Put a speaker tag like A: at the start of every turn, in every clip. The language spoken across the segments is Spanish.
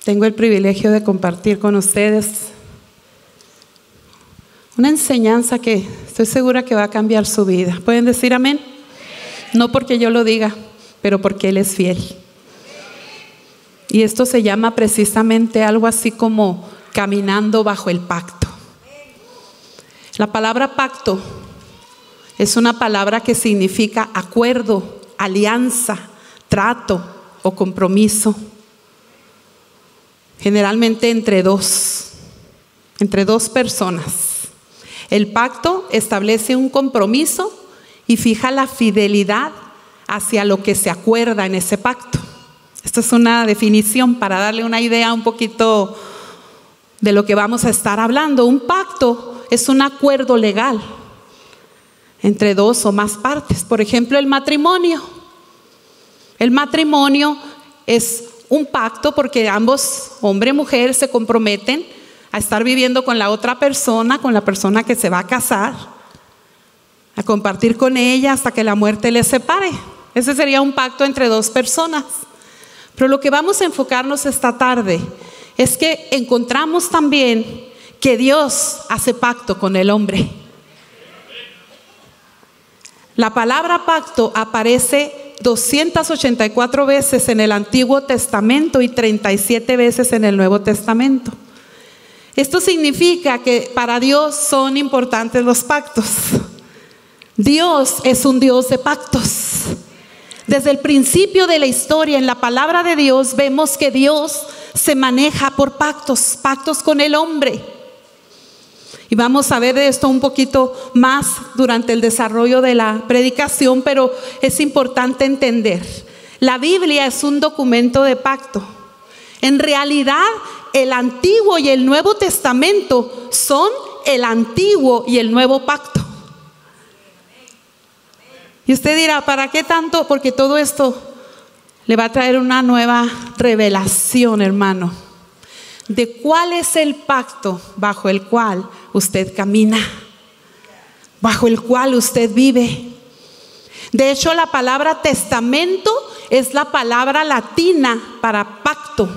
A: tengo el privilegio de compartir con ustedes una enseñanza que estoy segura que va a cambiar su vida. ¿Pueden decir amén? No porque yo lo diga, pero porque Él es fiel. Y esto se llama precisamente algo así como caminando bajo el pacto. La palabra pacto es una palabra que significa acuerdo, alianza, trato o compromiso. Generalmente entre dos personas. El pacto establece un compromiso y fija la fidelidad hacia lo que se acuerda en ese pacto. Esto es una definición para darle una idea un poquito de lo que vamos a estar hablando. Un pacto es un acuerdo legal entre dos o más partes. Por ejemplo, el matrimonio. El matrimonio es un pacto porque ambos, hombre y mujer, se comprometen a estar viviendo con la otra persona, con la persona que se va a casar, a compartir con ella hasta que la muerte les separe. Ese sería un pacto entre dos personas. Pero lo que vamos a enfocarnos esta tarde es que encontramos también que Dios hace pacto con el hombre. La palabra pacto aparece 284 veces en el Antiguo Testamento y 37 veces en el Nuevo Testamento. Esto significa que para Dios son importantes los pactos. Dios es un Dios de pactos. Desde el principio de la historia, en la palabra de Dios, vemos que Dios se maneja por pactos, pactos con el hombre. Y vamos a ver de esto un poquito más durante el desarrollo de la predicación, pero es importante entender. La Biblia es un documento de pacto. En realidad, el Antiguo y el Nuevo Testamento son el Antiguo y el Nuevo Pacto. Y usted dirá, ¿para qué tanto? Porque todo esto le va a traer una nueva revelación, hermano, de cuál es el pacto bajo el cual usted camina, bajo el cual usted vive. De hecho, la palabra testamento es la palabra latina para pacto.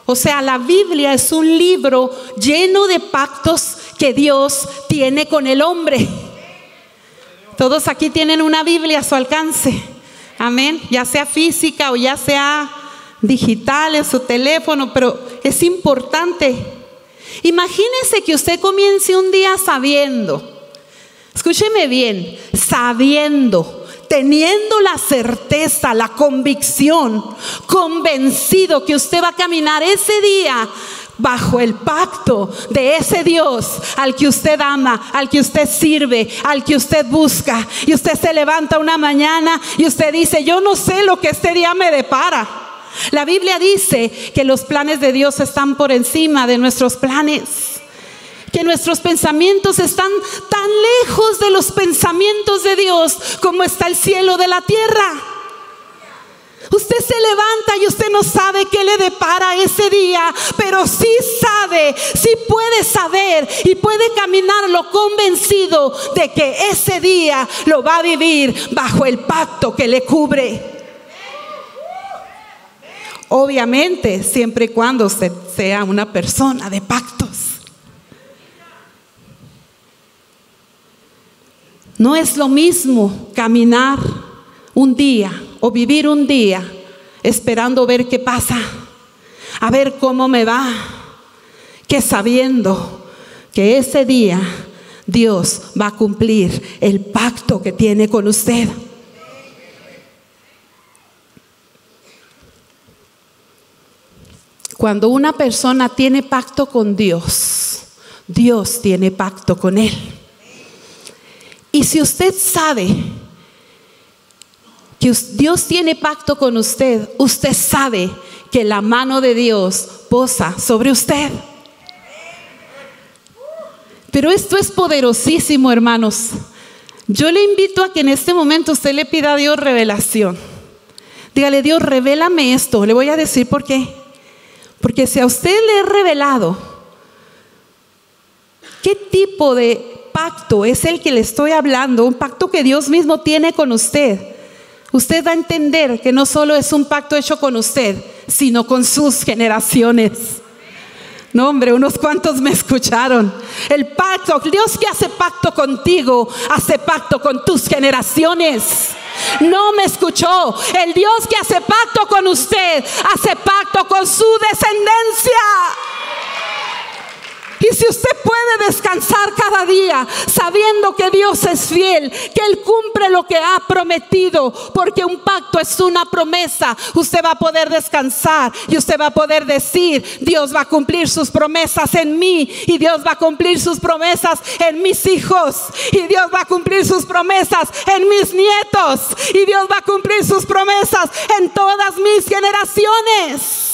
A: O sea, la Biblia es un libro lleno de pactos que Dios tiene con el hombre. Todos aquí tienen una Biblia a su alcance. Amén. Ya sea física o ya sea digital en su teléfono, pero es importante. Imagínese que usted comience un día sabiendo, escúcheme bien, sabiendo, teniendo la certeza, la convicción, convencido que usted va a caminar ese día bajo el pacto de ese Dios al que usted ama, al que usted sirve, al que usted busca. Y usted se levanta una mañana y usted dice, yo no sé lo que este día me depara. La Biblia dice que los planes de Dios están por encima de nuestros planes, que nuestros pensamientos están tan lejos de los pensamientos de Dios como está el cielo de la tierra. Usted se levanta y usted no sabe qué le depara ese día, pero sí sabe, sí puede saber y puede caminarlo convencido de que ese día lo va a vivir bajo el pacto que le cubre. Obviamente, siempre y cuando usted sea una persona de pactos. No es lo mismo caminar un día o vivir un día esperando ver qué pasa, a ver cómo me va, que sabiendo que ese día Dios va a cumplir el pacto que tiene con usted. Cuando una persona tiene pacto con Dios, Dios tiene pacto con él. Y si usted sabe que Dios tiene pacto con usted, usted sabe que la mano de Dios posa sobre usted. Pero esto es poderosísimo, hermanos. Yo le invito a que en este momento usted le pida a Dios revelación. Dígale, Dios, revélame esto. Le voy a decir por qué. Porque si a usted le he revelado qué tipo de pacto es el que le estoy hablando, un pacto que Dios mismo tiene con usted usted va a entender que no solo es un pacto hecho con usted, sino con sus generaciones. No, hombre, unos cuantos me escucharon. El pacto, Dios que hace pacto contigo, hace pacto con tus generaciones. No me escuchó. El Dios que hace pacto con usted, hace pacto con su descendencia. Y si usted puede descansar cada día sabiendo que Dios es fiel, que Él cumple lo que ha prometido, porque un pacto es una promesa, usted va a poder descansar y usted va a poder decir: Dios va a cumplir sus promesas en mí, y Dios va a cumplir sus promesas en mis hijos, y Dios va a cumplir sus promesas en mis nietos, y Dios va a cumplir sus promesas en todas mis generaciones.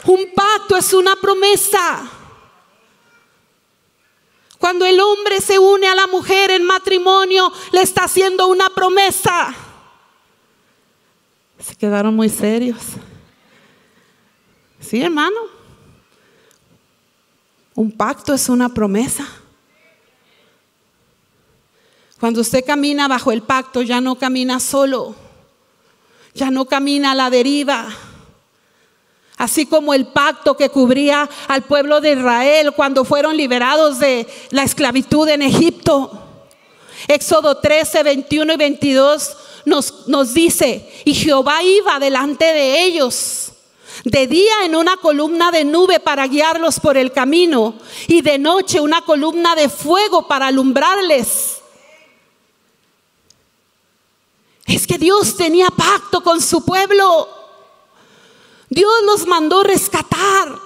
A: Un pacto es una promesa. Cuando el hombre se une a la mujer en matrimonio, le está haciendo una promesa. Se quedaron muy serios. Sí, hermano. Un pacto es una promesa. Cuando usted camina bajo el pacto, ya no camina solo, ya no camina a la deriva. Así como el pacto que cubría al pueblo de Israel cuando fueron liberados de la esclavitud en Egipto. Éxodo 13, 21 y 22 nos dice: y Jehová iba delante de ellos de día en una columna de nube para guiarlos por el camino, y de noche una columna de fuego para alumbrarles. Es que Dios tenía pacto con su pueblo. Dios los mandó rescatar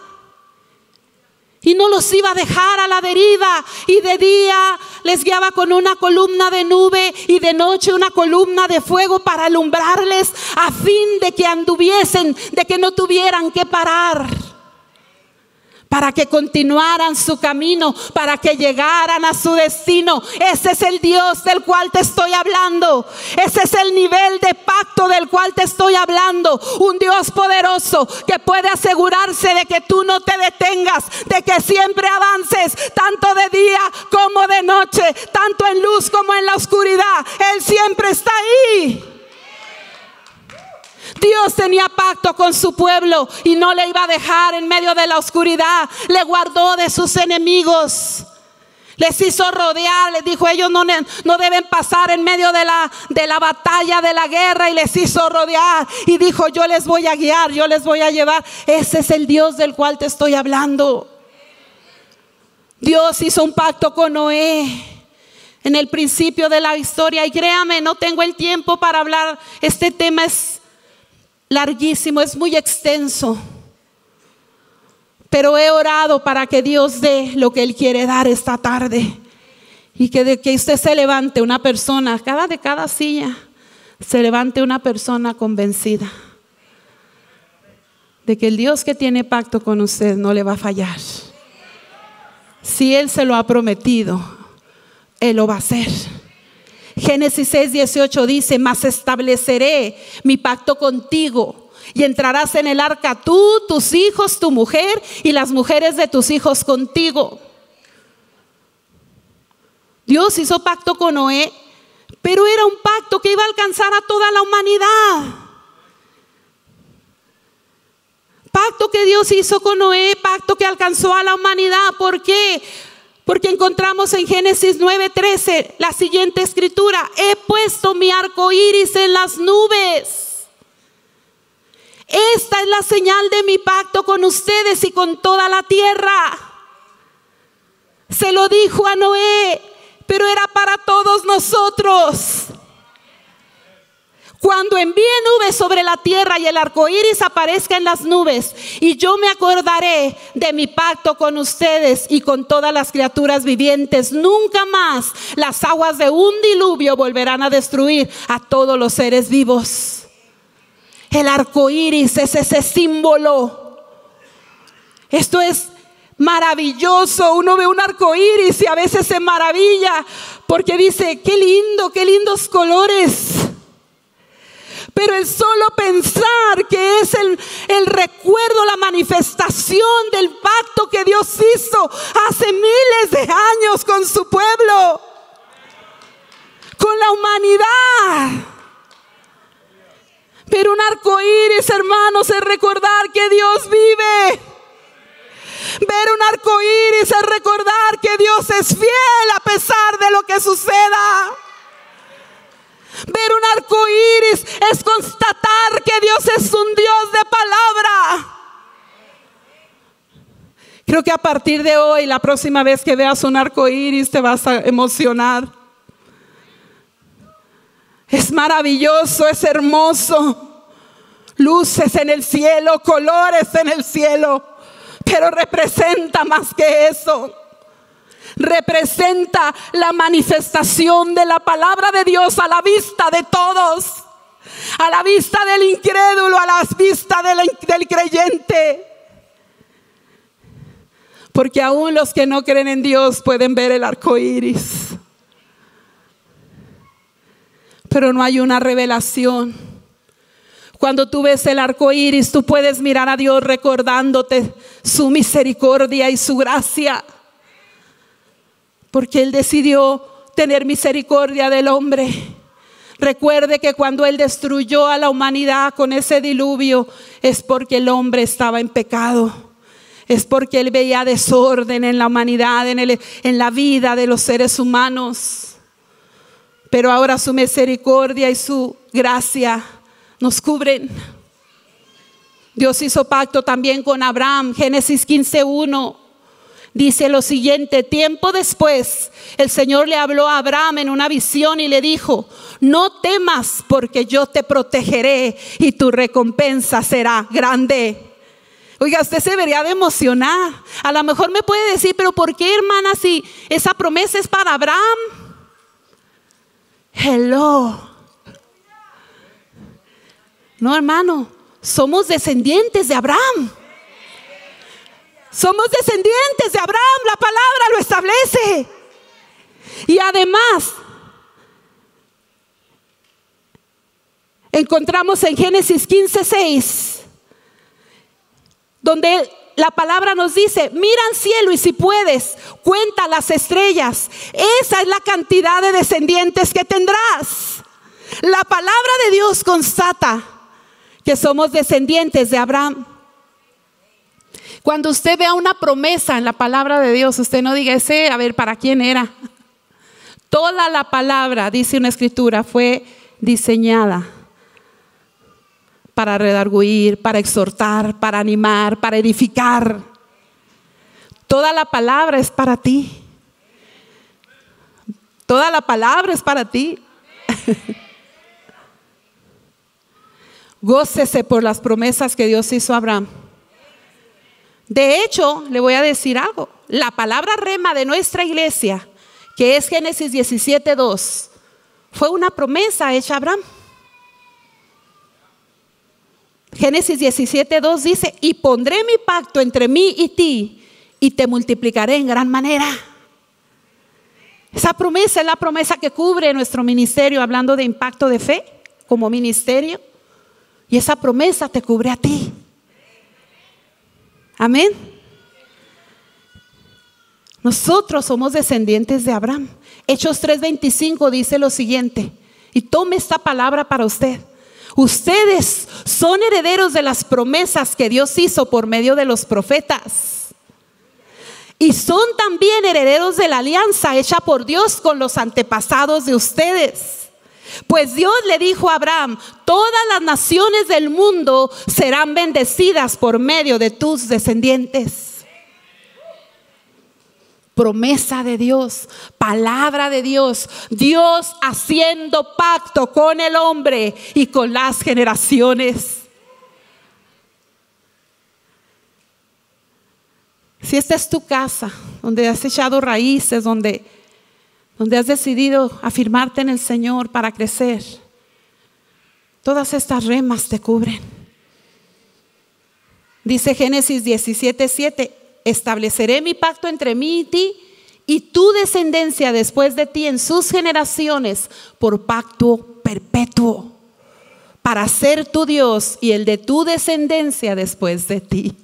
A: y no los iba a dejar a la deriva. Y de día les guiaba con una columna de nube, y de noche una columna de fuego para alumbrarles, a fin de que anduviesen, de que no tuvieran que parar, para que continuaran su camino, para que llegaran a su destino. Ese es el Dios del cual te estoy hablando. Ese es el nivel de pacto del cual te estoy hablando. Un Dios poderoso que puede asegurarse de que tú no te detengas, de que siempre avances, tanto de día como de noche, tanto en luz como en la oscuridad. Él siempre está ahí. Dios tenía pacto con su pueblo y no le iba a dejar en medio de la oscuridad. Le guardó de sus enemigos. Les hizo rodear, les dijo: ellos no deben pasar en medio de la batalla, de la guerra. Y les hizo rodear y dijo: yo les voy a guiar, yo les voy a llevar. Ese es el Dios del cual te estoy hablando. Dios hizo un pacto con Noé en el principio de la historia. Y créame, no tengo el tiempo para hablar. Este tema es larguísimo, es muy extenso, pero he orado para que Dios dé lo que Él quiere dar esta tarde, y que de que usted se levante una persona, de cada silla se levante una persona convencida de que el Dios que tiene pacto con usted no le va a fallar. Si Él se lo ha prometido, Él lo va a hacer. Génesis 6:18 dice: mas estableceré mi pacto contigo, y entrarás en el arca tú, tus hijos, tu mujer y las mujeres de tus hijos contigo. Dios hizo pacto con Noé, pero era un pacto que iba a alcanzar a toda la humanidad. Pacto que Dios hizo con Noé, pacto que alcanzó a la humanidad. ¿Por qué? Porque encontramos en Génesis 9:13 la siguiente escritura: he puesto mi arco iris en las nubes. Esta es la señal de mi pacto con ustedes y con toda la tierra. Se lo dijo a Noé, pero era para todos nosotros. Cuando envíe nubes sobre la tierra y el arco iris aparezca en las nubes, y yo me acordaré de mi pacto con ustedes y con todas las criaturas vivientes. Nunca más las aguas de un diluvio volverán a destruir a todos los seres vivos. El arco iris es ese símbolo. Esto es maravilloso. Uno ve un arco iris y a veces se maravilla porque dice: qué lindo, qué lindos colores. Pero el solo pensar que es el recuerdo, la manifestación del pacto que Dios hizo hace miles de años con su pueblo, con la humanidad. Pero un arco iris, hermanos, es recordar que Dios vive. Ver un arco iris es recordar que Dios es fiel a pesar de lo que suceda. Ver un arco iris es constatar que Dios es un Dios de palabra. Creo que a partir de hoy, la próxima vez que veas un arco iris, te vas a emocionar. Es maravilloso, es hermoso. Luces en el cielo, colores en el cielo. Pero representa más que eso. Representa la manifestación de la palabra de Dios a la vista de todos. A la vista del incrédulo, a la vista del creyente. Porque aún los que no creen en Dios pueden ver el arco iris. Pero no hay una revelación. Cuando tú ves el arco iris, tú puedes mirar a Dios recordándote su misericordia y su gracia. Porque Él decidió tener misericordia del hombre. Recuerde que cuando Él destruyó a la humanidad con ese diluvio, es porque el hombre estaba en pecado. Es porque Él veía desorden en la humanidad, en la vida de los seres humanos. Pero ahora su misericordia y su gracia nos cubren. Dios hizo pacto también con Abraham. Génesis 15:1 dice lo siguiente: tiempo después el Señor le habló a Abraham en una visión y le dijo: no temas, porque yo te protegeré y tu recompensa será grande. Oiga, usted se debería de emocionar. A lo mejor me puede decir: pero ¿por qué, hermana, si esa promesa es para Abraham? Hello. No, hermano, somos descendientes de Abraham. Somos descendientes de Abraham, la palabra lo establece. Y además, encontramos en Génesis 15:6, donde la palabra nos dice: mira al cielo y si puedes, cuenta las estrellas. Esa es la cantidad de descendientes que tendrás. La palabra de Dios constata que somos descendientes de Abraham. Cuando usted vea una promesa en la palabra de Dios, usted no diga ese, a ver, ¿para quién era? Toda la palabra, dice una escritura, fue diseñada para redarguir, para exhortar, para animar, para edificar. Toda la palabra es para ti. Toda la palabra es para ti. Gócese por las promesas que Dios hizo a Abraham. De hecho, le voy a decir algo. La palabra rema de nuestra iglesia, que es Génesis 17:2, fue una promesa hecha a Abraham. Génesis 17:2 dice: y pondré mi pacto entre mí y ti, y te multiplicaré en gran manera. Esa promesa es la promesa que cubre nuestro ministerio, hablando de impacto de fe como ministerio. Y esa promesa te cubre a ti. Amén. Nosotros somos descendientes de Abraham. Hechos 3:25 dice lo siguiente, y tome esta palabra para usted: ustedes son herederos de las promesas que Dios hizo por medio de los profetas, y son también herederos de la alianza hecha por Dios con los antepasados de ustedes. Pues Dios le dijo a Abraham: todas las naciones del mundo serán bendecidas por medio de tus descendientes. Promesa de Dios, palabra de Dios, Dios haciendo pacto con el hombre y con las generaciones. Si esta es tu casa, donde has echado raíces, donde has decidido afirmarte en el Señor para crecer, todas estas remas te cubren. Dice Génesis 17:7: estableceré mi pacto entre mí y ti y tu descendencia después de ti en sus generaciones por pacto perpetuo, para ser tu Dios y el de tu descendencia después de ti.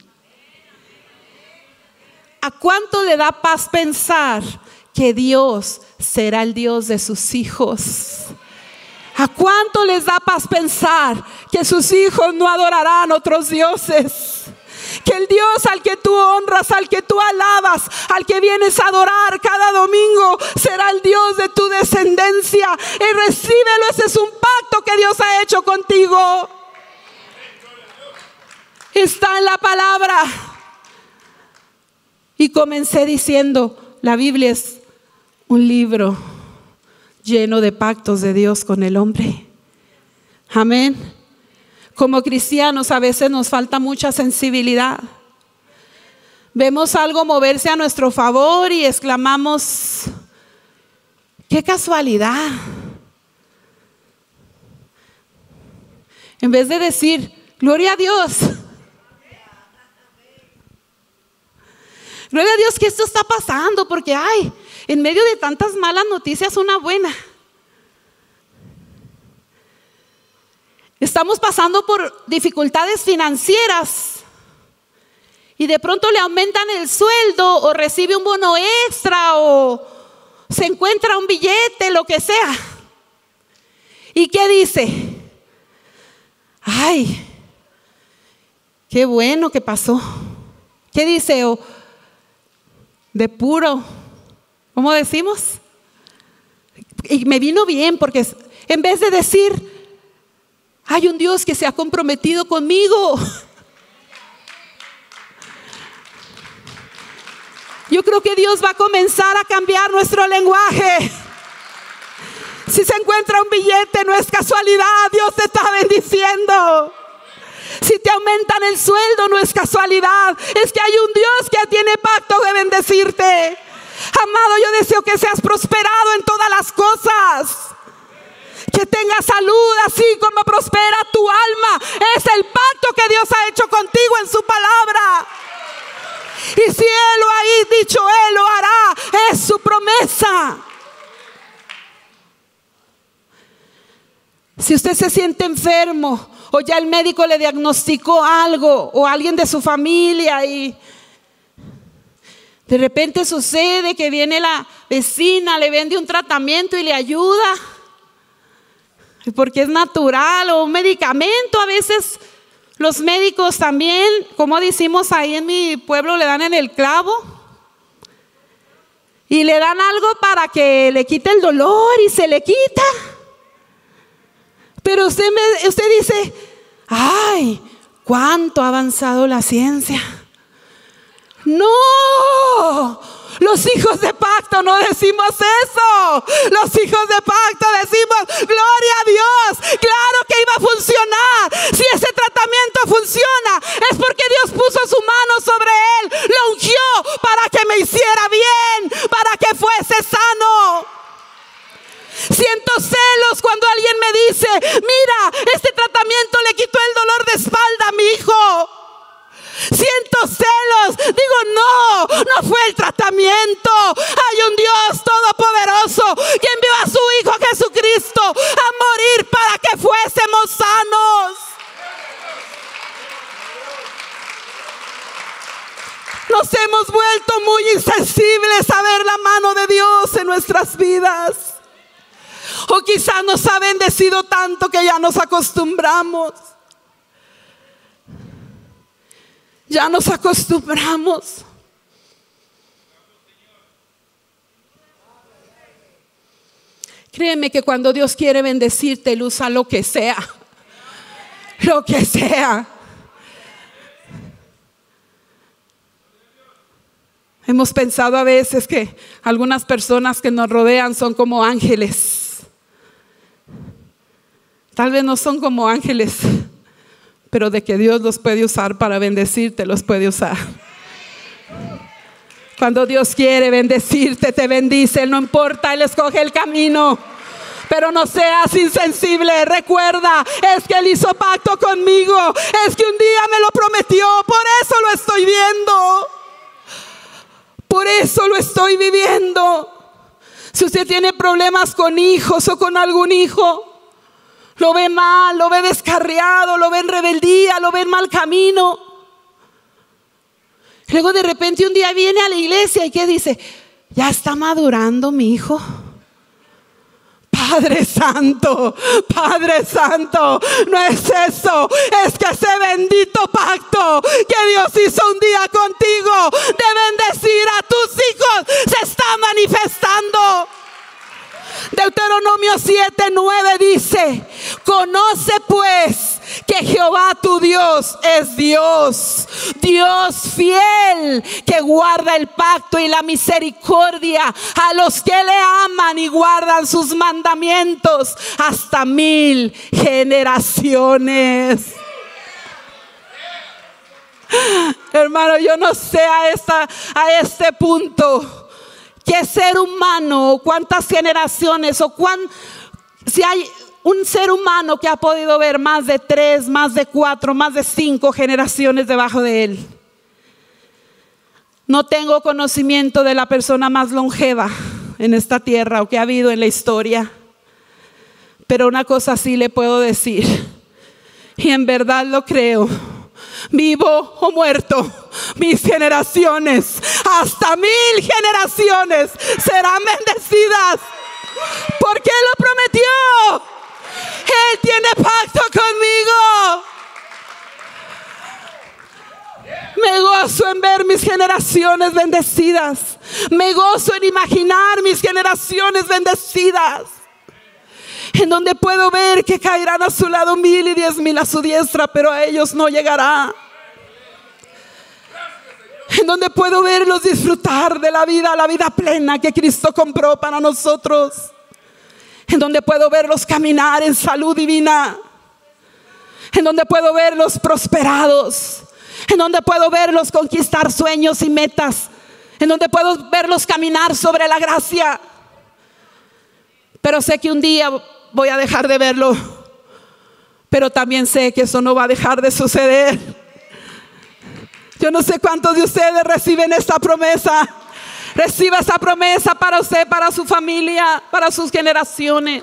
A: ¿A cuánto le da paz pensar que Dios será el Dios de sus hijos. ¿A cuánto les da paz pensar que sus hijos no adorarán otros dioses? Que el Dios al que tú honras, al que tú alabas, al que vienes a adorar cada domingo, será el Dios de tu descendencia. Y recíbelo, ese es un pacto que Dios ha hecho contigo. Está en la palabra. Y comencé diciendo, la Biblia es un libro lleno de pactos de Dios con el hombre. Amén. Como cristianos a veces nos falta mucha sensibilidad. Vemos algo moverse a nuestro favor y exclamamos, ¡qué casualidad! En vez de decir, ¡gloria a Dios! Gloria a Dios que esto está pasando, porque hay en medio de tantas malas noticias una buena. Estamos pasando por dificultades financieras y de pronto le aumentan el sueldo o recibe un bono extra o se encuentra un billete, lo que sea. ¿Y qué dice? Ay, qué bueno que pasó. ¿Qué dice? O de puro, ¿cómo decimos? Y me vino bien, porque en vez de decir, hay un Dios que se ha comprometido conmigo. Yo creo que Dios va a comenzar a cambiar nuestro lenguaje. Si se encuentra un billete, no es casualidad, Dios te está bendiciendo. Si te aumentan el sueldo, no es casualidad, es que hay un Dios que tiene pacto de bendecirte. Amado, yo deseo que seas prosperado en todas las cosas. Que tengas salud así como prospera tu alma. Es el pacto que Dios ha hecho contigo en su palabra. Y si Él lo ha dicho, Él lo hará. Es su promesa. Si usted se siente enfermo o ya el médico le diagnosticó algo o alguien de su familia y de repente sucede que viene la vecina, le vende un tratamiento y le ayuda porque es natural, o un medicamento. A veces los médicos también, como decimos ahí en mi pueblo, le dan en el clavo y le dan algo para que le quite el dolor y se le quita. Pero usted dice, ay, cuánto ha avanzado la ciencia. No, los hijos de pacto no decimos eso. Los hijos de pacto decimos, gloria a Dios, claro que iba a funcionar. Si ese tratamiento funciona, es porque Dios puso su mano sobre él, lo ungió para que me hiciera bien, para que fuese sano. Siento celos cuando alguien me dice, mira, este tratamiento le quitó el dolor de espalda a mi hijo. Siento celos, digo, no fue el tratamiento. Hay un Dios todopoderoso que envió a su Hijo Jesucristo a morir para que fuésemos sanos. Nos hemos vuelto muy insensibles a ver la mano de Dios en nuestras vidas. O quizás nos ha bendecido tanto que ya nos acostumbramos. Ya nos acostumbramos. Créeme que cuando Dios quiere bendecirte, Él usa lo que sea. Lo que sea. Hemos pensado a veces que algunas personas que nos rodean son como ángeles. Tal vez no son como ángeles, pero de que Dios los puede usar para bendecirte, los puede usar. Cuando Dios quiere bendecirte, te bendice. No importa, Él escoge el camino. Pero no seas insensible. Recuerda, es que Él hizo pacto conmigo. Es que un día me lo prometió. Por eso lo estoy viendo. Por eso lo estoy viviendo. Si usted tiene problemas con hijos o con algún hijo, lo ve mal, lo ve descarriado, lo ve en rebeldía, lo ve en mal camino. Luego de repente un día viene a la iglesia y ¿qué dice? ¿Ya está madurando mi hijo? Padre Santo, no es eso, es que ese bendito pacto que Dios hizo un día contigo de bendecir a tus hijos se está manifestando. Deuteronomio 7:9 dice: conoce pues que Jehová tu Dios es Dios fiel, que guarda el pacto y la misericordia a los que le aman y guardan sus mandamientos hasta 1000 generaciones. Hermano, yo no sé a este punto qué ser humano, o cuántas generaciones, si hay un ser humano que ha podido ver más de 3, más de 4, más de 5 generaciones debajo de él. No tengo conocimiento de la persona más longeva en esta tierra o que ha habido en la historia, pero una cosa sí le puedo decir, y en verdad lo creo: vivo o muerto, mis generaciones, hasta 1000 generaciones serán bendecidas, porque Él lo prometió. Él tiene pacto conmigo. Me gozo en ver mis generaciones bendecidas. Me gozo en imaginar mis generaciones bendecidas, en donde puedo ver que caerán a su lado 1000 y 10,000 a su diestra, pero a ellos no llegará. En donde puedo verlos disfrutar de la vida plena que Cristo compró para nosotros. En donde puedo verlos caminar en salud divina. En donde puedo verlos prosperados. En donde puedo verlos conquistar sueños y metas. En donde puedo verlos caminar sobre la gracia. Pero sé que un día voy a dejar de verlo, pero también sé que eso no va a dejar de suceder. Yo no sé cuántos de ustedes reciben esta promesa. Reciba esa promesa para usted, para su familia, para sus generaciones.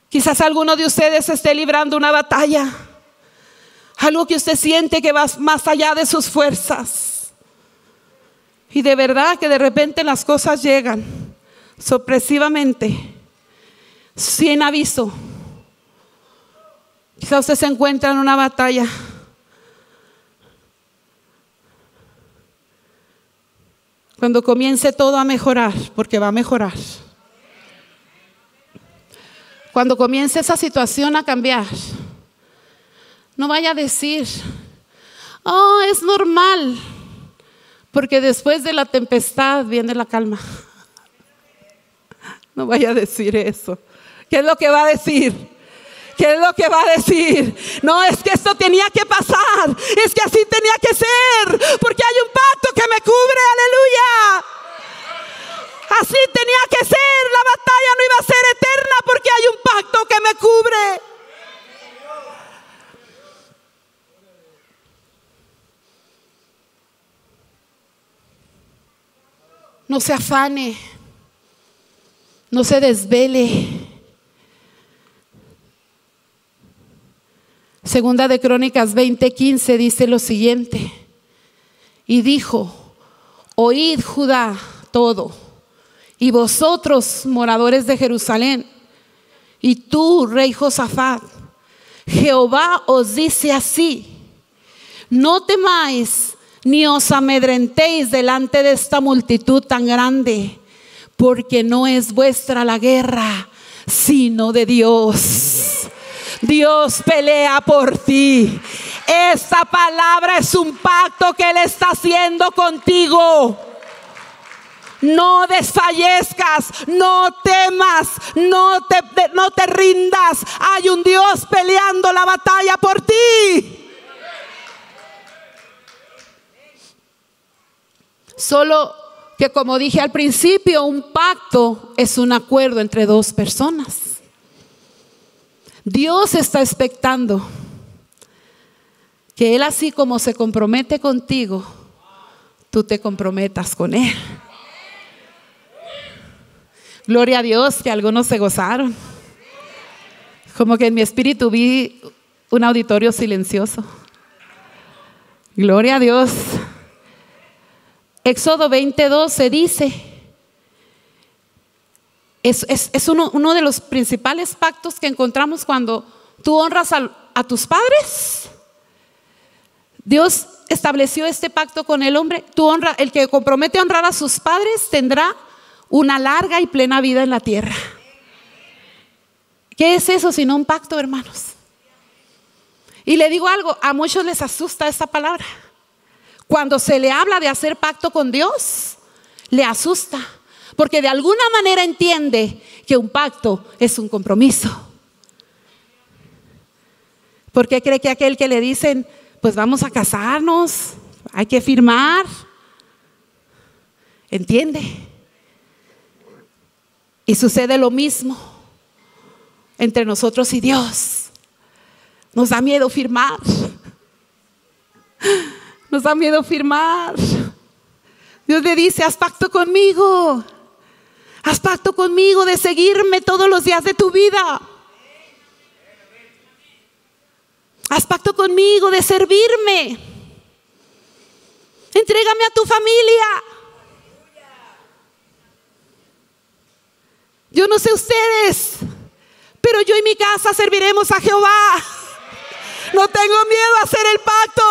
A: Quizás alguno de ustedes esté librando una batalla, algo que usted siente que va más allá de sus fuerzas, y de verdad que de repente las cosas llegan sorpresivamente, sin aviso. Quizá usted se encuentra en una batalla. Cuando comience todo a mejorar, porque va a mejorar. Cuando comience esa situación a cambiar, no vaya a decir: oh, es normal, porque después de la tempestad viene la calma. No vaya a decir eso. ¿Qué es lo que va a decir? ¿Qué es lo que va a decir? No, es que esto tenía que pasar, es que así tenía que ser, porque hay un pacto que me cubre, aleluya. Así tenía que ser, la batalla no iba a ser eterna porque hay un pacto que me cubre. No se afane, no se desvele. Segunda de Crónicas 20:15 dice lo siguiente: y dijo: oíd Judá todo, y vosotros moradores de Jerusalén, y tú, rey Josafat, Jehová os dice así: no temáis ni os amedrentéis delante de esta multitud tan grande, porque no es vuestra la guerra, sino de Dios. Dios pelea por ti. Esta palabra es un pacto que Él está haciendo contigo. No desfallezcas, no temas, no te rindas. Hay un Dios peleando la batalla por ti. Solo que, como dije al principio, un pacto es un acuerdo entre dos personas. Dios está expectando que Él, así como se compromete contigo, tú te comprometas con Él. Gloria a Dios, que algunos se gozaron. Como que en mi espíritu vi un auditorio silencioso. Gloria a Dios. Éxodo 20:12 dice, es uno de los principales pactos que encontramos cuando tú honras a tus padres. Dios estableció este pacto con el hombre. El que compromete a honrar a sus padres tendrá una larga y plena vida en la tierra. ¿Qué es eso sino un pacto, hermanos? Y le digo algo, a muchos les asusta esta palabra. Cuando se le habla de hacer pacto con Dios, le asusta, porque de alguna manera entiende que un pacto es un compromiso. ¿Por qué cree que aquel que le dicen, pues vamos a casarnos, hay que firmar? ¿Entiende? Y sucede lo mismo entre nosotros y Dios. Nos da miedo firmar. Nos da miedo firmar. Dios le dice, haz pacto conmigo. Haz pacto conmigo de seguirme todos los días de tu vida. Haz pacto conmigo de servirme. Entrégame a tu familia. Yo no sé ustedes, pero yo y mi casa serviremos a Jehová. No tengo miedo a hacer el pacto.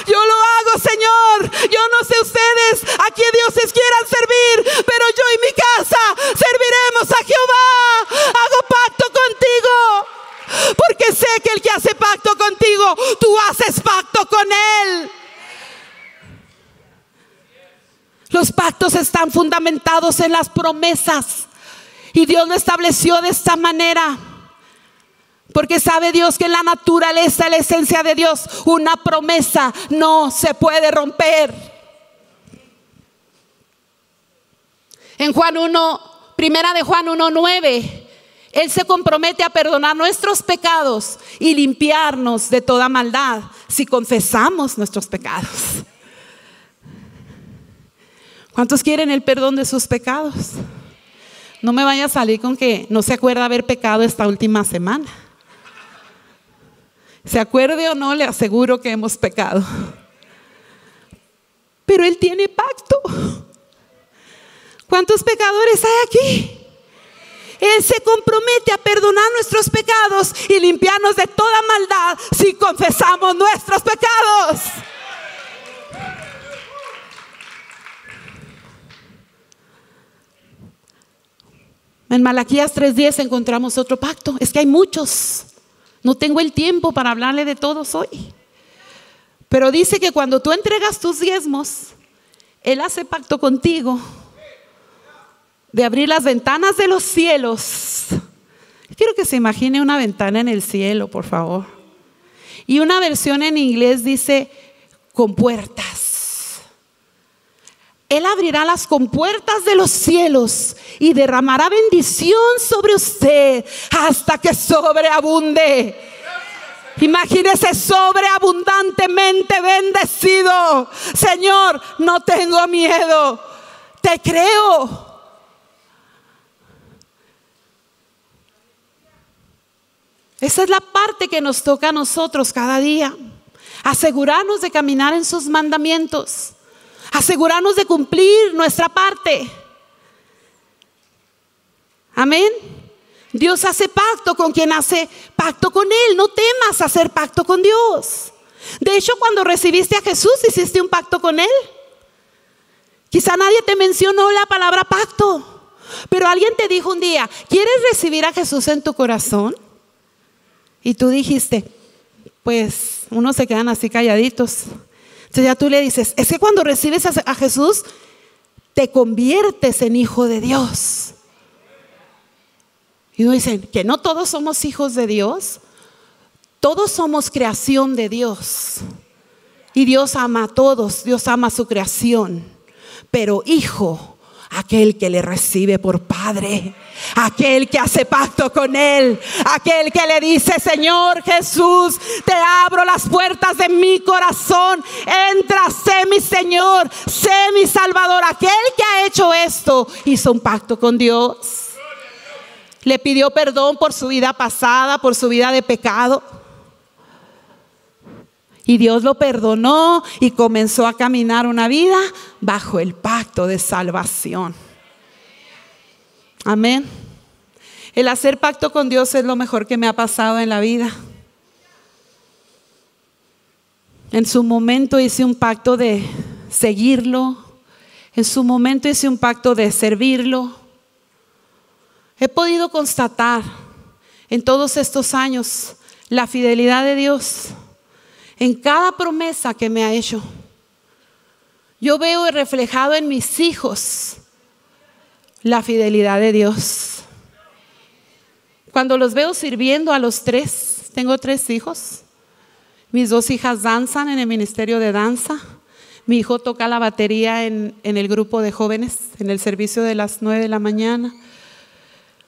A: Yo lo hago, Señor. Yo no sé ustedes a qué dioses quieran servir, pero yo y mi casa serviremos a Jehová. Hago pacto contigo, porque sé que el que hace pacto contigo, tú haces pacto con él. Los pactos están fundamentados en las promesas, y Dios lo estableció de esta manera. Porque sabe Dios que en la naturaleza, en la esencia de Dios, una promesa no se puede romper. En Primera de Juan 1:9, Él se compromete a perdonar nuestros pecados y limpiarnos de toda maldad si confesamos nuestros pecados. ¿Cuántos quieren el perdón de sus pecados? No me vaya a salir con que no se acuerda haber pecado esta última semana. Se acuerde o no, le aseguro que hemos pecado. Pero Él tiene pacto. ¿Cuántos pecadores hay aquí? Él se compromete a perdonar nuestros pecados y limpiarnos de toda maldad si confesamos nuestros pecados. En Malaquías 3:10 encontramos otro pacto. Es que hay muchos. No tengo el tiempo para hablarle de todos hoy. Pero dice que cuando tú entregas tus diezmos, Él hace pacto contigo de abrir las ventanas de los cielos. Quiero que se imagine una ventana en el cielo, por favor. Y una versión en inglés dice con puertas. Él abrirá las compuertas de los cielos y derramará bendición sobre usted hasta que sobreabunde. Imagínese sobreabundantemente bendecido. Señor, no tengo miedo, te creo. Esa es la parte que nos toca a nosotros cada día. Asegurarnos de caminar en sus mandamientos. Asegurarnos de cumplir nuestra parte. Amén. Dios hace pacto con quien hace pacto con Él. No temas hacer pacto con Dios. De hecho, cuando recibiste a Jesús, hiciste un pacto con Él. Quizá nadie te mencionó la palabra pacto, pero alguien te dijo un día, ¿quieres recibir a Jesús en tu corazón? Y tú dijiste, pues unos se quedan así calladitos. Entonces ya tú le dices, es que cuando recibes a Jesús, te conviertes en hijo de Dios. Y uno dice, que no todos somos hijos de Dios. Todos somos creación de Dios. Y Dios ama a todos, Dios ama a su creación. Pero hijo, aquel que le recibe por padre, aquel que hace pacto con Él, aquel que le dice, Señor Jesús, te abro las puertas de mi corazón, entra, sé mi Señor, sé mi Salvador. Aquel que ha hecho esto hizo un pacto con Dios. Le pidió perdón por su vida pasada, por su vida de pecado. Y Dios lo perdonó y comenzó a caminar una vida bajo el pacto de salvación. Amén. El hacer pacto con Dios es lo mejor que me ha pasado en la vida. En su momento hice un pacto de seguirlo. En su momento hice un pacto de servirlo. He podido constatar en todos estos años la fidelidad de Dios en cada promesa que me ha hecho. Yo veo reflejado en mis hijos la fidelidad de Dios. Cuando los veo sirviendo a los tres, tengo 3 hijos. Mis 2 hijas danzan en el ministerio de danza. Mi hijo toca la batería en el grupo de jóvenes, en el servicio de las 9 de la mañana.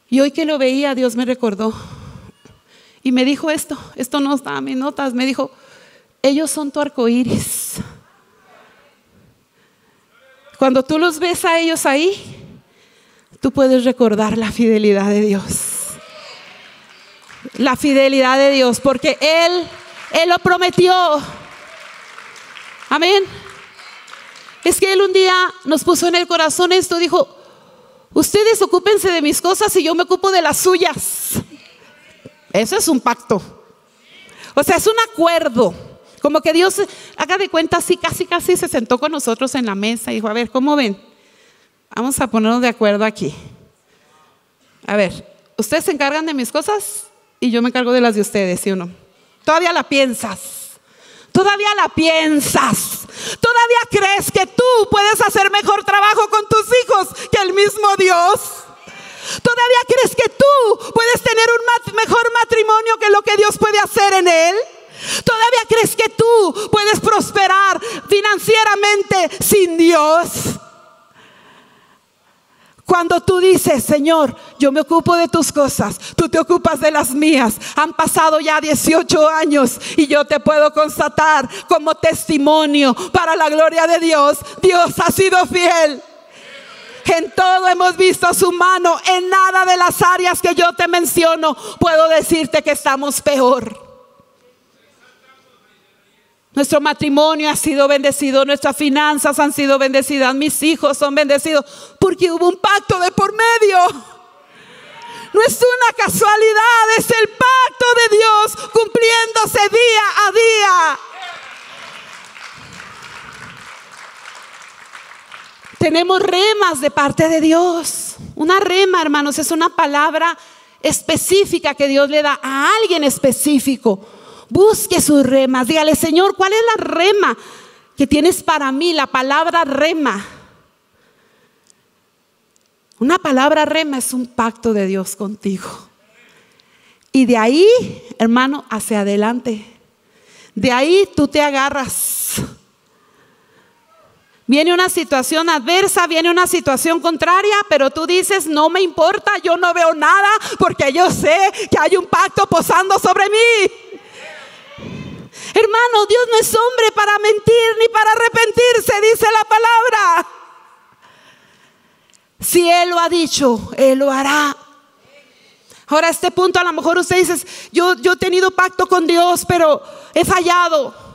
A: Y hoy que lo veía, Dios me recordó. Y me dijo esto no está en mis notas, me dijo: ellos son tu arcoíris. Cuando tú los ves a ellos ahí, tú puedes recordar la fidelidad de Dios. La fidelidad de Dios, porque Él lo prometió. Amén. Es que Él un día nos puso en el corazón esto, dijo: ustedes ocúpense de mis cosas y yo me ocupo de las suyas. Eso es un pacto. O sea, es un acuerdo. Como que Dios, haga de cuenta, así casi se sentó con nosotros en la mesa y dijo: a ver, ¿cómo ven? Vamos a ponernos de acuerdo aquí. A ver, ustedes se encargan de mis cosas y yo me encargo de las de ustedes, ¿sí o no? Todavía la piensas. Todavía la piensas. Todavía crees que tú puedes hacer mejor trabajo con tus hijos que el mismo Dios. Todavía crees que tú puedes tener un mejor matrimonio que lo que Dios puede hacer en él. Todavía crees que tú puedes prosperar financieramente sin Dios. Cuando tú dices: Señor, yo me ocupo de tus cosas, tú te ocupas de las mías. Han pasado ya 18 años y yo te puedo constatar como testimonio para la gloria de Dios. Dios ha sido fiel. En todo hemos visto su mano. En nada de las áreas que yo te menciono puedo decirte que estamos peor. Nuestro matrimonio ha sido bendecido, nuestras finanzas han sido bendecidas, mis hijos son bendecidos, porque hubo un pacto de por medio. No es una casualidad, es el pacto de Dios cumpliéndose día a día. Tenemos remas de parte de Dios. Una rema, hermanos, es una palabra específica que Dios le da a alguien específico. Busque sus remas. Dígale: Señor, ¿cuál es la rema que tienes para mí? La palabra rema. Una palabra rema es un pacto de Dios contigo. Y de ahí, hermano, hacia adelante. De ahí tú te agarras. Viene una situación adversa, viene una situación contraria, pero tú dices: no me importa, yo no veo nada, porque yo sé que hay un pacto posando sobre mí. Hermano, Dios no es hombre para mentir ni para arrepentirse, dice la palabra. Si Él lo ha dicho, Él lo hará. Ahora, a este punto a lo mejor usted dice: yo he tenido pacto con Dios, pero he fallado.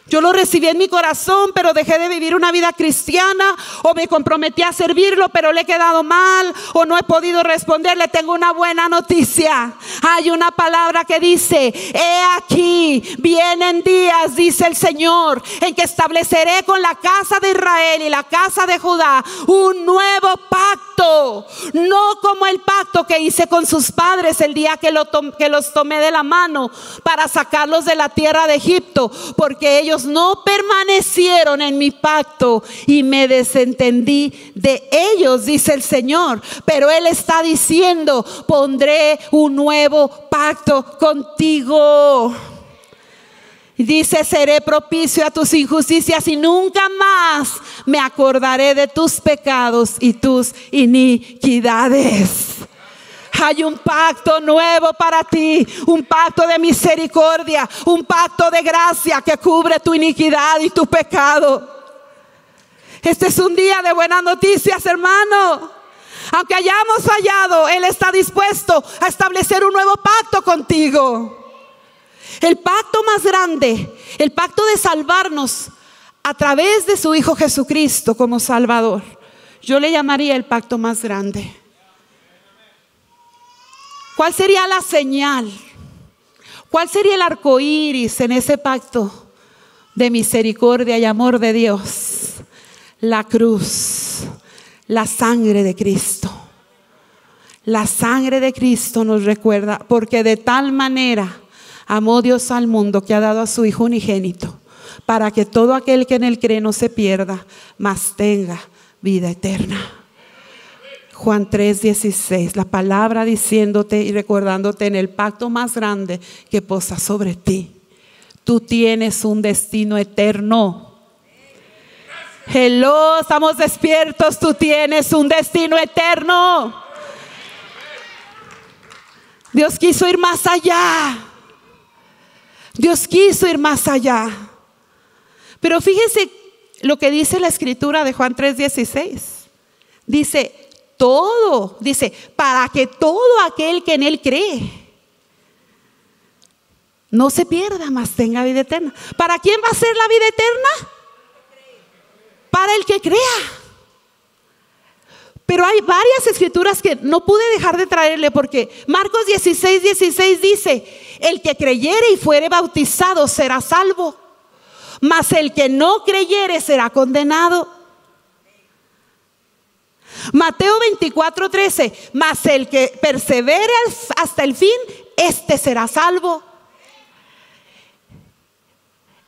A: Yo lo recibí en mi corazón, pero dejé de vivir una vida cristiana, o me comprometí a servirlo, pero le he quedado mal, o no he podido responder. Le tengo una buena noticia. Hay una palabra que dice: he aquí, vienen días, dice el Señor, en que estableceré con la casa de Israel y la casa de Judá un nuevo pacto. No como el pacto que hice con sus padres el día que los tomé de la mano para sacarlos de la tierra de Egipto, porque ellos no permanecieron en mi pacto y me desentendí de ellos, dice el Señor. Pero Él está diciendo: pondré un nuevo pacto contigo. Dice: seré propicio a tus injusticias y nunca más me acordaré de tus pecados y tus iniquidades. Hay un pacto nuevo para ti, un pacto de misericordia, un pacto de gracia que cubre tu iniquidad y tu pecado. Este es un día de buenas noticias, hermano. Aunque hayamos fallado, Él está dispuesto a establecer un nuevo pacto contigo. El pacto más grande, el pacto de salvarnos a través de su Hijo Jesucristo como Salvador. Yo le llamaría el pacto más grande. ¿Cuál sería la señal? ¿Cuál sería el arco iris en ese pacto de misericordia y amor de Dios? La cruz, la sangre de Cristo. La sangre de Cristo nos recuerda, porque de tal manera amó Dios al mundo que ha dado a su Hijo unigénito, para que todo aquel que en él cree no se pierda, mas tenga vida eterna. Juan 3:16, la palabra diciéndote y recordándote en el pacto más grande que posa sobre ti. Tú tienes un destino eterno. Hello, estamos despiertos. Tú tienes un destino eterno. Dios quiso ir más allá. Dios quiso ir más allá. Pero fíjense lo que dice la escritura de Juan 3:16. Dice todo, dice, para que todo aquel que en él cree no se pierda, mas tenga vida eterna. ¿Para quién va a ser la vida eterna? Para el que crea. Pero hay varias escrituras que no pude dejar de traerle, porque Marcos 16:16 dice: el que creyere y fuere bautizado será salvo, mas el que no creyere será condenado. Mateo 24:13, mas el que persevere hasta el fin, este será salvo.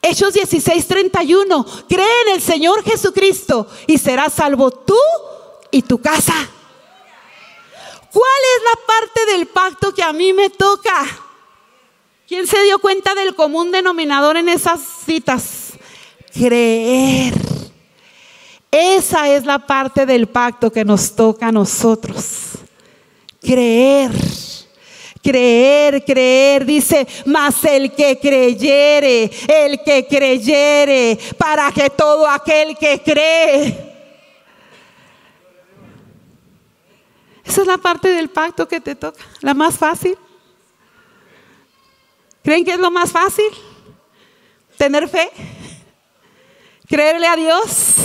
A: Hechos 16:31, cree en el Señor Jesucristo y serás salvo tú y tu casa. ¿Cuál es la parte del pacto que a mí me toca? ¿Quién se dio cuenta del común denominador en esas citas? Creer. Esa es la parte del pacto que nos toca a nosotros. Creer. Creer, creer, dice, mas el que creyere, para que todo aquel que cree. Esa es la parte del pacto que te toca, la más fácil. ¿Creen que es lo más fácil? Tener fe, creerle a Dios.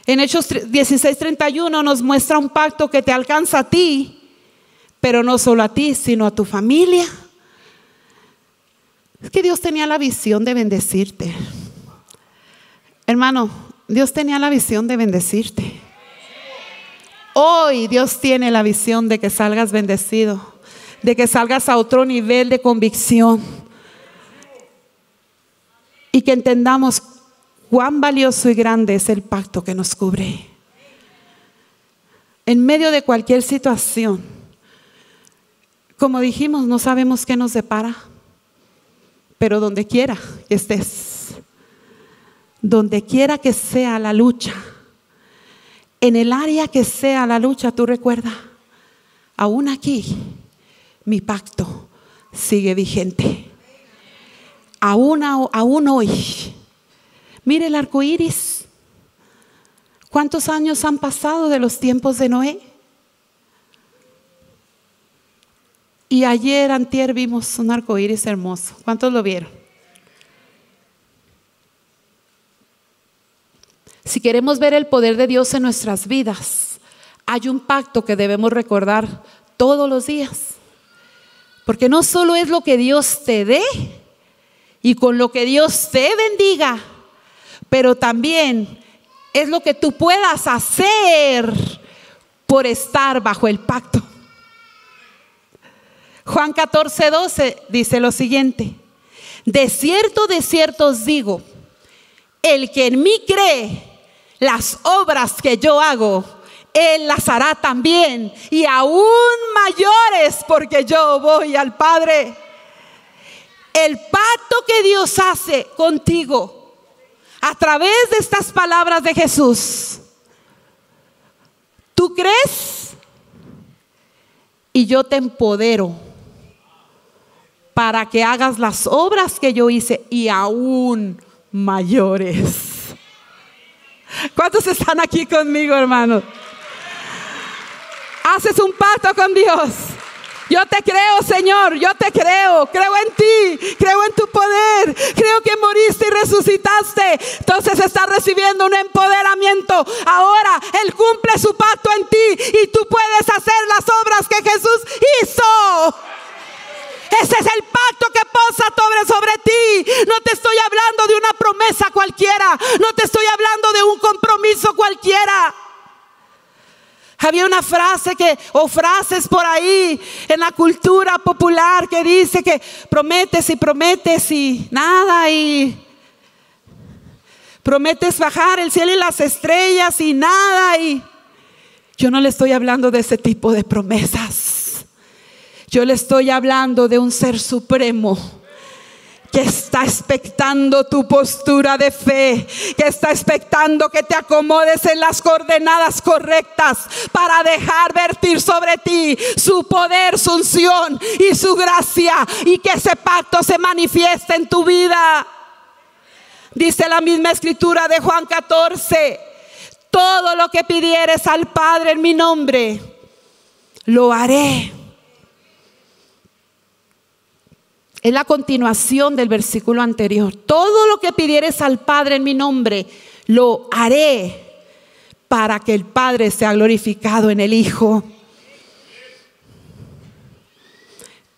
A: En Hechos 16:31 nos muestra un pacto que te alcanza a ti, pero no solo a ti, sino a tu familia. Es que Dios tenía la visión de bendecirte. Hermano, Dios tenía la visión de bendecirte. Hoy Dios tiene la visión de que salgas bendecido, de que salgas a otro nivel de convicción y que entendamos cuán valioso y grande es el pacto que nos cubre. En medio de cualquier situación, como dijimos, no sabemos qué nos depara, pero donde quiera que estés, donde quiera que sea la lucha, en el área que sea la lucha, tú recuerda, aún aquí mi pacto sigue vigente. Aún hoy. Mire el arco iris. ¿Cuántos años han pasado de los tiempos de Noé? Y ayer, antier, vimos un arco iris hermoso. ¿Cuántos lo vieron? Si queremos ver el poder de Dios en nuestras vidas, hay un pacto que debemos recordar todos los días. Porque no solo es lo que Dios te dé y con lo que Dios te bendiga, pero también es lo que tú puedas hacer por estar bajo el pacto. Juan 14:12 dice lo siguiente: de cierto os digo, el que en mí cree, las obras que yo hago, él las hará también, y aún mayores, porque yo voy al Padre. El pacto que Dios hace contigo a través de estas palabras de Jesús, ¿tú crees? Y yo te empodero para que hagas las obras que yo hice y aún mayores. ¿Cuántos están aquí conmigo, hermanos? Haces un pacto con Dios Yo te creo, Señor, yo te creo. Creo en ti, creo en tu poder. Creo que moriste y resucitaste. Entonces estás recibiendo un empoderamiento. Ahora Él cumple su pacto en ti y tú puedes hacer las obras que Jesús hizo. Ese es el pacto que posa sobre ti. No te estoy hablando de una promesa cualquiera. No te estoy hablando de un compromiso cualquiera. Había una frase o frases por ahí en la cultura popular que dice que prometes y nada, y prometes bajar el cielo y las estrellas y nada. Y yo no le estoy hablando de ese tipo de promesas. Yo le estoy hablando de un ser supremo que está expectando tu postura de fe, que está expectando que te acomodes en las coordenadas correctas para dejar vertir sobre ti su poder, su unción y su gracia, y que ese pacto se manifieste en tu vida. Dice la misma escritura de Juan 14: todo lo que pidieres al Padre en mi nombre, lo haré. Es la continuación del versículo anterior. Todo lo que pidieres al Padre en mi nombre, lo haré, para que el Padre sea glorificado en el Hijo.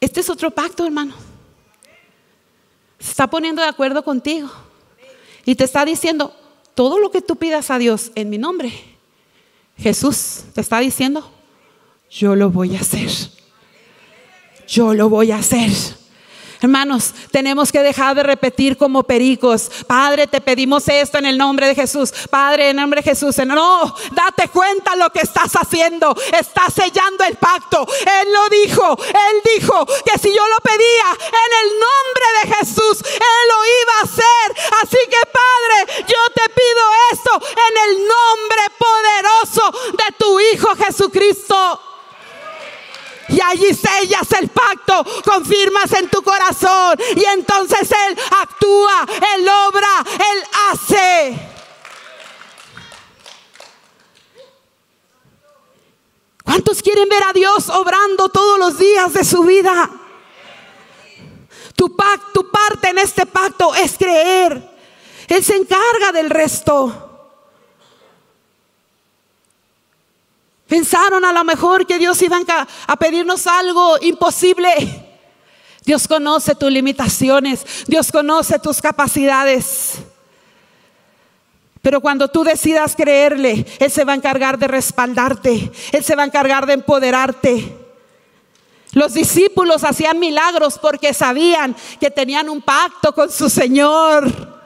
A: Este es otro pacto, hermano. Se está poniendo de acuerdo contigo y te está diciendo: todo lo que tú pidas a Dios en mi nombre, Jesús te está diciendo: yo lo voy a hacer. Yo lo voy a hacer. Hermanos, tenemos que dejar de repetir como pericos: Padre, te pedimos esto en el nombre de Jesús. Padre, en el nombre de Jesús. No, date cuenta lo que estás haciendo. Estás sellando el pacto. Él lo dijo. Él dijo que si yo lo pedía en el nombre de Jesús, Él lo iba a hacer. Así que, Padre, yo te pido esto en el nombre poderoso de tu Hijo Jesucristo. Y allí sellas el pacto, confirmas en tu corazón, y entonces Él actúa, Él obra, Él hace. ¿Cuántos quieren ver a Dios obrando todos los días de su vida? Tu parte en este pacto es creer. Él se encarga del resto. Pensaron a lo mejor que Dios iba a pedirnos algo imposible. Dios conoce tus limitaciones. Dios conoce tus capacidades. Pero cuando tú decidas creerle, Él se va a encargar de respaldarte. Él se va a encargar de empoderarte. Los discípulos hacían milagros porque sabían que tenían un pacto con su Señor.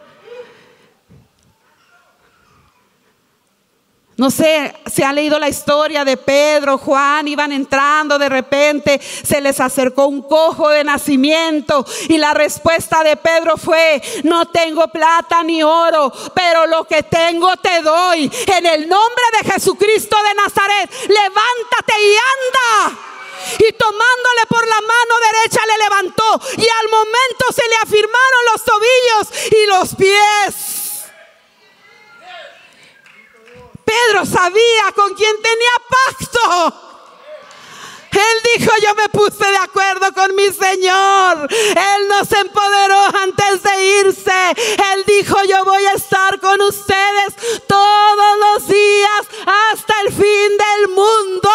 A: No sé si ha leído la historia de Pedro, Juan, iban entrando, de repente se les acercó un cojo de nacimiento y la respuesta de Pedro fue: no tengo plata ni oro, pero lo que tengo te doy. En el nombre de Jesucristo de Nazaret, levántate y anda. Y tomándole por la mano derecha le levantó, y al momento se le afirmaron los tobillos y los pies. Pedro sabía con quién tenía pacto. Él dijo: yo me puse de acuerdo con mi Señor. Él nos empoderó antes de irse. Él dijo: yo voy a estar con ustedes todos los días hasta el fin del mundo.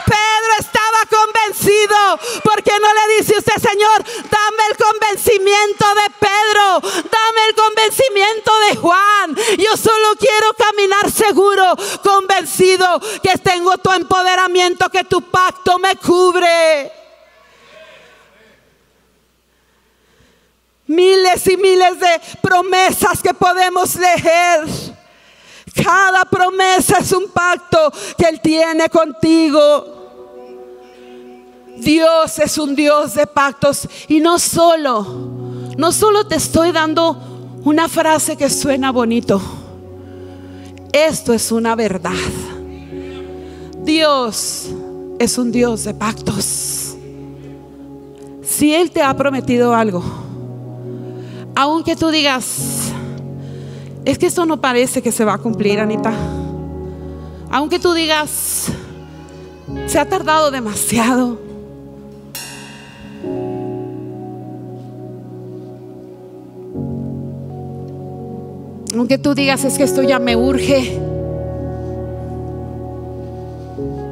A: Pedro estaba convencido. ¿Por qué no le dice usted: Señor, dame el convencimiento de Pedro, dame el convencimiento de Juan? Yo solo quiero caminar seguro, convencido que tengo tu empoderamiento, que tu pacto me cubre. Miles y miles de promesas que podemos leer. Cada promesa es un pacto que Él tiene contigo. Dios es un Dios de pactos. Y no solo te estoy dando una frase que suena bonito. Esto es una verdad. Dios es un Dios de pactos. Si Él te ha prometido algo, aunque tú digas: es que esto no parece que se va a cumplir, Anita. Aunque tú digas: Se ha tardado demasiado. Aunque tú digas, es que esto ya me urge,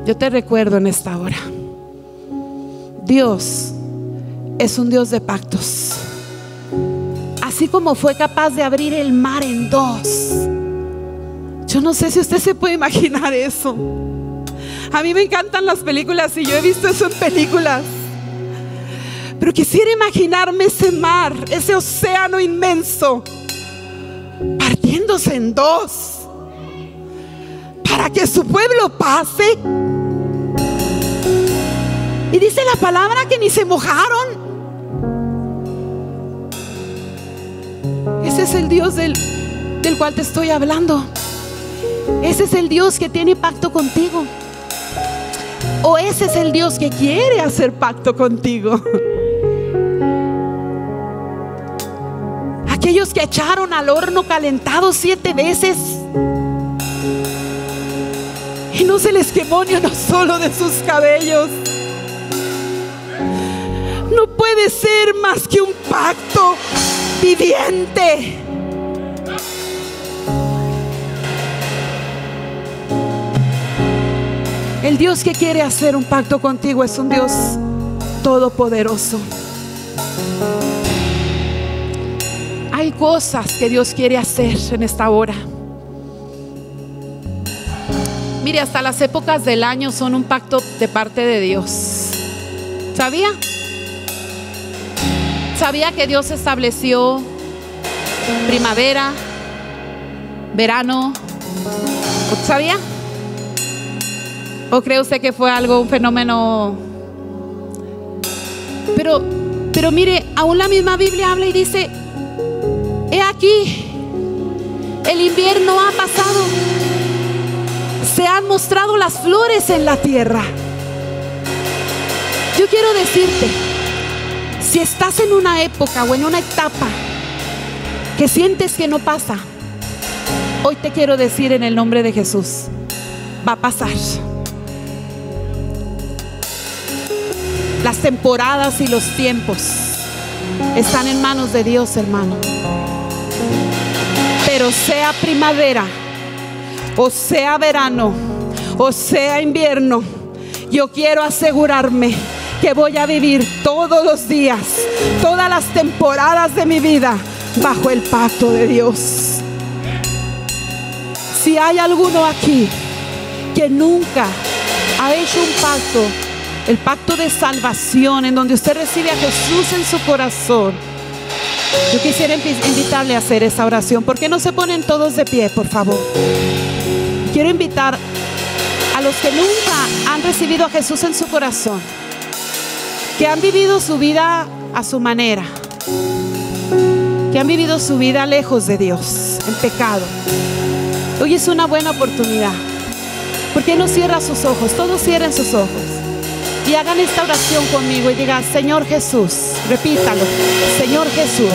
A: yo te recuerdo en esta hora, Dios es un Dios de pactos. Así como fue capaz de abrir el mar en dos. Yo no sé si usted se puede imaginar eso. A mí me encantan las películas y yo he visto eso en películas. Pero quisiera imaginarme ese mar, ese océano inmenso, partiéndose en dos, para que su pueblo pase. Y dice la palabra que ni se mojaron. Ese es el Dios del cual te estoy hablando. Ese es el Dios que tiene pacto contigo. O ese es el Dios que quiere hacer pacto contigo. Aquellos que echaron al horno calentado 7 veces y no se les quemó ni uno solo de sus cabellos. No puede ser más que un pacto viviente. El Dios que quiere hacer un pacto contigo es un Dios todopoderoso. Hay cosas que Dios quiere hacer en esta hora. Mire, hasta las épocas del año son un pacto de parte de Dios. ¿Sabía? ¿Sabía que Dios estableció primavera, verano? ¿Sabía? ¿O cree usted que fue algo, un fenómeno? Pero mire, aún la misma Biblia habla y dice: he aquí, el invierno ha pasado, se han mostrado las flores en la tierra. Yo quiero decirte, si estás en una época o en una etapa que sientes que no pasa, hoy te quiero decir en el nombre de Jesús, va a pasar. Las temporadas y los tiempos están en manos de Dios, hermano. Pero sea primavera, o sea verano, o sea invierno, yo quiero asegurarme que voy a vivir todos los días, todas las temporadas de mi vida bajo el pacto de Dios. Si hay alguno aquí que nunca ha hecho un pacto, el pacto de salvación, en donde usted recibe a Jesús en su corazón, yo quisiera invitarle a hacer esa oración. ¿Por qué no se ponen todos de pie, por favor? Quiero invitar a los que nunca han recibido a Jesús en su corazón, que han vivido su vida a su manera, que han vivido su vida lejos de Dios, en pecado. Hoy es una buena oportunidad. ¿Por qué no cierra sus ojos? Todos cierren sus ojos y hagan esta oración conmigo y digan: Señor Jesús, repítalo: Señor Jesús,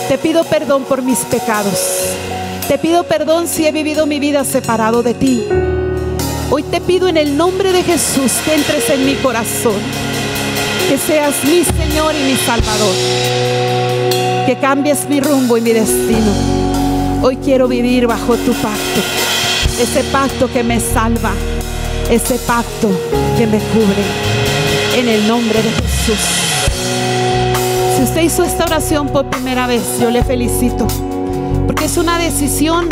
A: te pido perdón por mis pecados. Te pido perdón si he vivido mi vida separado de ti. Hoy te pido en el nombre de Jesús que entres en mi corazón, que seas mi Señor y mi Salvador, que cambies mi rumbo y mi destino. Hoy quiero vivir bajo tu pacto, ese pacto que me salva, ese pacto que me cubre, en el nombre de Jesús. Si usted hizo esta oración por primera vez, yo le felicito, porque es una decisión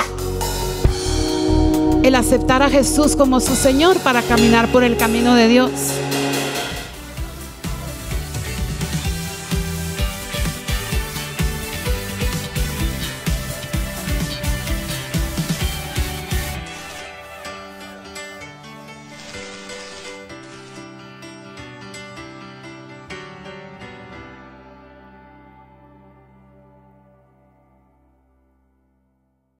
A: el aceptar a Jesús como su Señor para caminar por el camino de Dios.